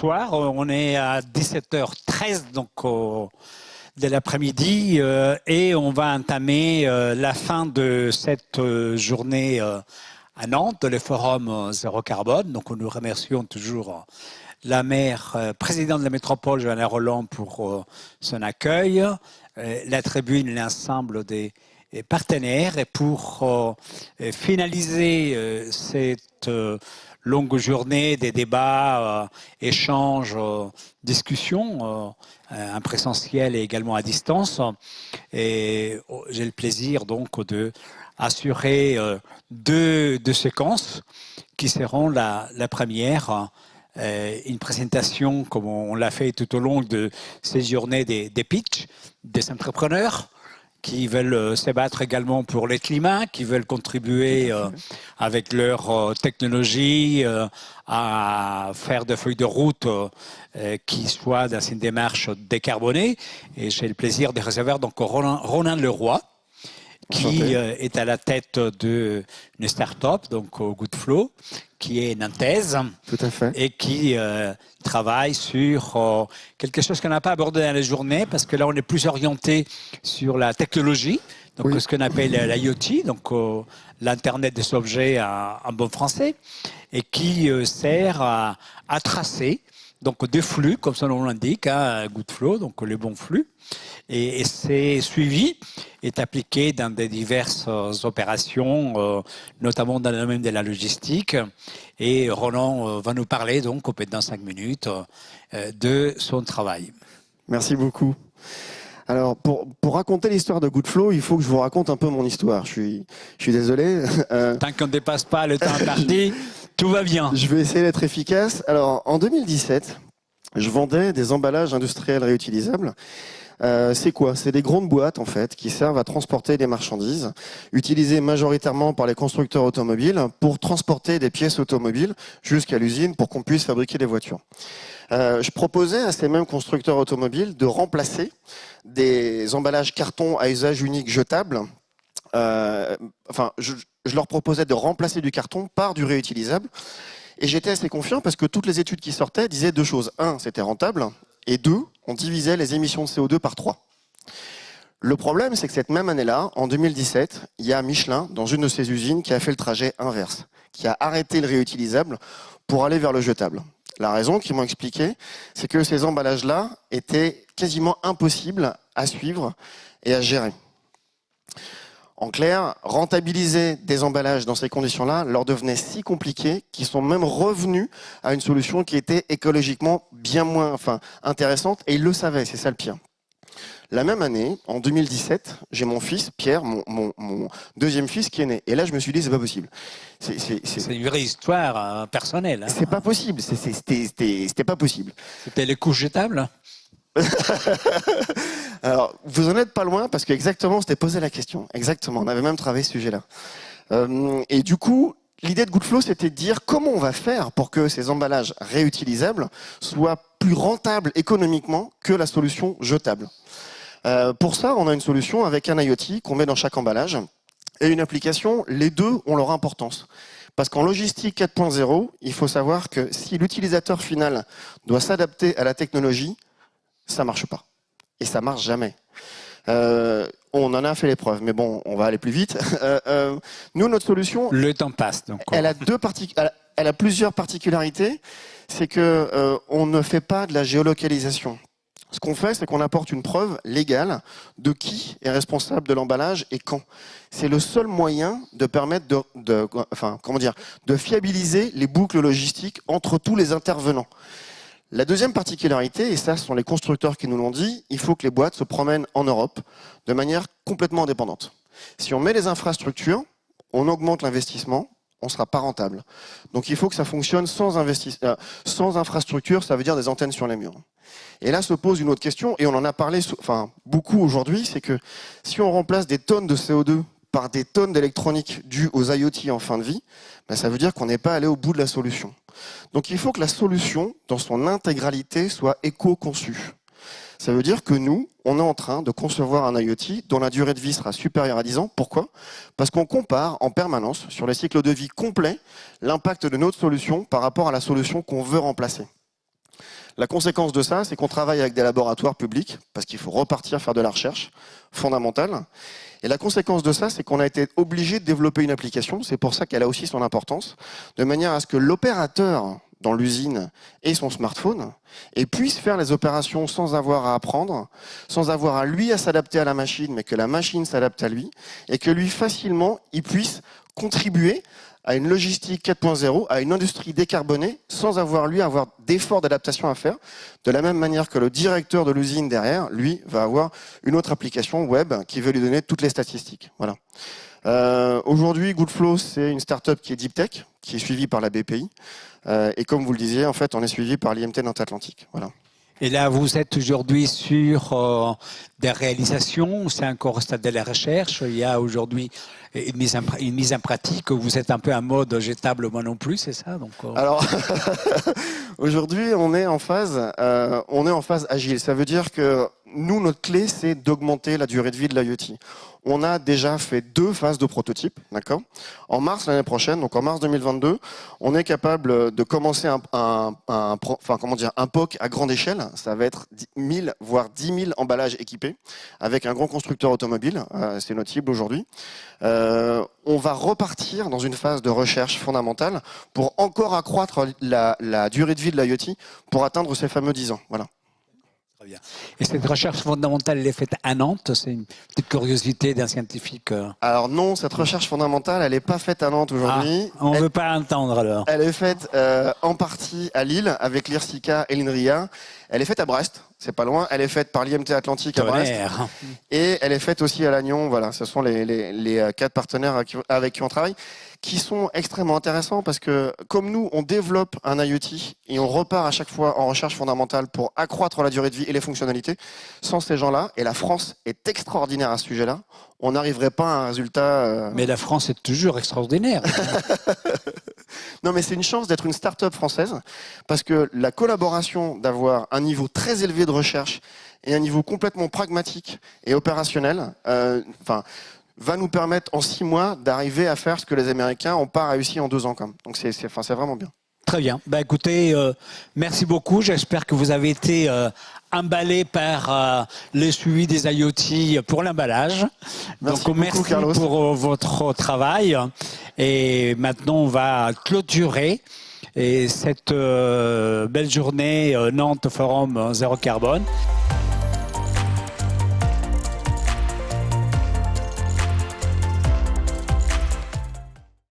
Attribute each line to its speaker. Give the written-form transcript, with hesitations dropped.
Speaker 1: bonsoir. On est à 17h13 donc de l'après-midi et on va entamer la fin de cette journée à Nantes, le forum Zéro Carbone. Donc nous remercions toujours la maire, présidente de la métropole, Johanna Rolland, pour son accueil, la tribune, l'ensemble des partenaires. Et pour finaliser cette longue journée des débats, échanges, discussions, en présentiel et également à distance, et j'ai le plaisir donc de assurer deux séquences qui seront la première, une présentation comme on l'a fait tout au long de ces journées des pitchs des entrepreneurs qui veulent se battre également pour le climat, qui veulent contribuer avec leur technologie à faire des feuilles de route qui soient dans une démarche décarbonée. Et j'ai le plaisir de recevoir donc Ronan Leroy, qui est à la tête d'une start-up, donc Goodflow, qui est nantaise.
Speaker 2: Tout à fait.
Speaker 1: Et qui travaille sur quelque chose qu'on n'a pas abordé dans la journée, parce que là, on est plus orienté sur la technologie, donc ce qu'on appelle l'IoT, donc l'Internet des objets en bon français, et qui sert à tracer donc des flux, comme son nom l'indique, Goodflow, donc les bons flux. Et ces suivis est appliqué dans des diverses opérations, notamment dans le domaine de la logistique. Et Roland va nous parler donc dans 5 minutes de son travail.
Speaker 2: Merci beaucoup. Alors, pour raconter l'histoire de Goodflow, il faut que je vous raconte un peu mon histoire. Je suis désolé.
Speaker 1: Tant qu'on ne dépasse pas le temps imparti, tout va bien.
Speaker 2: Je vais essayer d'être efficace. Alors, en 2017, je vendais des emballages industriels réutilisables. C'est quoi? C'est des grandes boîtes en fait qui servent à transporter des marchandises, utilisées majoritairement par les constructeurs automobiles pour transporter des pièces automobiles jusqu'à l'usine pour qu'on puisse fabriquer des voitures. Je proposais à ces mêmes constructeurs automobiles de remplacer des emballages carton à usage unique jetables. Je leur proposais de remplacer du carton par du réutilisable. Et j'étais assez confiant parce que toutes les études qui sortaient disaient deux choses. Un, c'était rentable. Et deux, on divisait les émissions de CO2 par 3. Le problème, c'est que cette même année-là, en 2017, il y a Michelin, dans une de ses usines, qui a fait le trajet inverse, qui a arrêté le réutilisable pour aller vers le jetable. La raison qu'ils m'ont expliqué, c'est que ces emballages-là étaient quasiment impossibles à suivre et à gérer. En clair, rentabiliser des emballages dans ces conditions-là leur devenait si compliqué qu'ils sont même revenus à une solution qui était écologiquement bien moins intéressante, et ils le savaient, c'est ça le pire. La même année, en 2017, j'ai mon fils, Pierre, mon deuxième fils qui est né. Et là, je me suis dit, c'est pas possible.
Speaker 1: C'est une vraie histoire personnelle.
Speaker 2: C'est pas possible, c'était pas possible.
Speaker 1: C'était les couches jetables?
Speaker 2: Alors, vous en êtes pas loin parce qu'exactement, on s'était posé la question. Exactement, on avait même travaillé ce sujet-là. Et du coup, l'idée de Goodflow, c'était de dire comment on va faire pour que ces emballages réutilisables soient plus rentables économiquement que la solution jetable. Pour ça, on a une solution avec un IoT qu'on met dans chaque emballage et une application. Les deux ont leur importance. Parce qu'en logistique 4.0, il faut savoir que si l'utilisateur final doit s'adapter à la technologie, ça marche pas. Et ça marche jamais. On en a fait les preuves, mais bon, on va aller plus vite. Nous, notre solution...
Speaker 1: Le temps passe. Donc
Speaker 2: elle a plusieurs particularités. C'est que on ne fait pas de la géolocalisation. Ce qu'on fait, c'est qu'on apporte une preuve légale de qui est responsable de l'emballage et quand. C'est le seul moyen de permettre de fiabiliser les boucles logistiques entre tous les intervenants. La deuxième particularité, et ça ce sont les constructeurs qui nous l'ont dit, il faut que les boîtes se promènent en Europe de manière complètement indépendante. Si on met les infrastructures, on augmente l'investissement, on ne sera pas rentable. Donc il faut que ça fonctionne sans infrastructure, ça veut dire des antennes sur les murs. Et là se pose une autre question, et on en a parlé beaucoup aujourd'hui, c'est que si on remplace des tonnes de CO2 par des tonnes d'électronique dues aux IoT en fin de vie, ça veut dire qu'on n'est pas allé au bout de la solution. Donc il faut que la solution, dans son intégralité, soit éco-conçue. Ça veut dire que nous, on est en train de concevoir un IoT dont la durée de vie sera supérieure à 10 ans. Pourquoi? Parce qu'on compare en permanence, sur les cycles de vie complets, l'impact de notre solution par rapport à la solution qu'on veut remplacer. La conséquence de ça, c'est qu'on travaille avec des laboratoires publics, parce qu'il faut repartir faire de la recherche fondamentale. Et la conséquence de ça, c'est qu'on a été obligé de développer une application, c'est pour ça qu'elle a aussi son importance, de manière à ce que l'opérateur dans l'usine ait son smartphone et puisse faire les opérations sans avoir à apprendre, sans avoir à lui à s'adapter à la machine, mais que la machine s'adapte à lui, et que lui, facilement, il puisse contribuer à une logistique 4.0, à une industrie décarbonée, sans avoir lui à avoir d'efforts d'adaptation à faire, de la même manière que le directeur de l'usine derrière, lui, va avoir une autre application web qui veut lui donner toutes les statistiques. Voilà. Aujourd'hui, Goodflow, c'est une start-up qui est deep tech, qui est suivie par la BPI. Et comme vous le disiez, en fait, on est suivi par l'IMT Nantes-Atlantique. Voilà.
Speaker 1: Et là, vous êtes aujourd'hui sur des réalisations, c'est encore au stade de la recherche. Il y a aujourd'hui une mise en pratique. Vous êtes un peu en mode jetable, moi non plus, c'est ça donc,
Speaker 2: Alors, aujourd'hui, on est en phase agile. Ça veut dire que nous, notre clé, c'est d'augmenter la durée de vie de l'IoT. On a déjà fait 2 phases de prototype, d'accord. En mars l'année prochaine, donc en mars 2022, on est capable de commencer un POC à grande échelle. Ça va être 1000, voire 10 000 emballages équipés avec un grand constructeur automobile. C'est notre cible aujourd'hui. On va repartir dans une phase de recherche fondamentale pour encore accroître la durée de vie de l'IoT pour atteindre ces fameux 10 ans. Voilà.
Speaker 1: Très bien. Et cette recherche fondamentale, elle est faite à Nantes? C'est une petite curiosité d'un scientifique.
Speaker 2: Alors non, cette recherche fondamentale, elle n'est pas faite à Nantes aujourd'hui.
Speaker 1: On ne veut pas entendre alors.
Speaker 2: Elle est faite en partie à Lille avec l'IRSICA et l'INRIA. Elle est faite à Brest, c'est pas loin. Elle est faite par l'IMT Atlantique à Brest. Et elle est faite aussi à Lannion. Voilà, ce sont les 4 partenaires avec qui on travaille, qui sont extrêmement intéressants parce que comme nous, on développe un IoT et on repart à chaque fois en recherche fondamentale pour accroître la durée de vie et les fonctionnalités. Sans ces gens-là, et la France est extraordinaire à ce sujet-là, on n'arriverait pas à un résultat...
Speaker 1: Mais la France est toujours extraordinaire.
Speaker 2: Non, mais c'est une chance d'être une start-up française parce que la collaboration, d'avoir un niveau très élevé de recherche et un niveau complètement pragmatique et opérationnel, va nous permettre en 6 mois d'arriver à faire ce que les Américains n'ont pas réussi en 2 ans. Donc c'est vraiment bien.
Speaker 1: Très bien. Écoutez, merci beaucoup. J'espère que vous avez été emballé par le suivi des IoT pour l'emballage. Donc merci
Speaker 2: Carlos,
Speaker 1: pour votre travail. Et maintenant, on va clôturer cette belle journée Nantes Forum Zéro Carbone.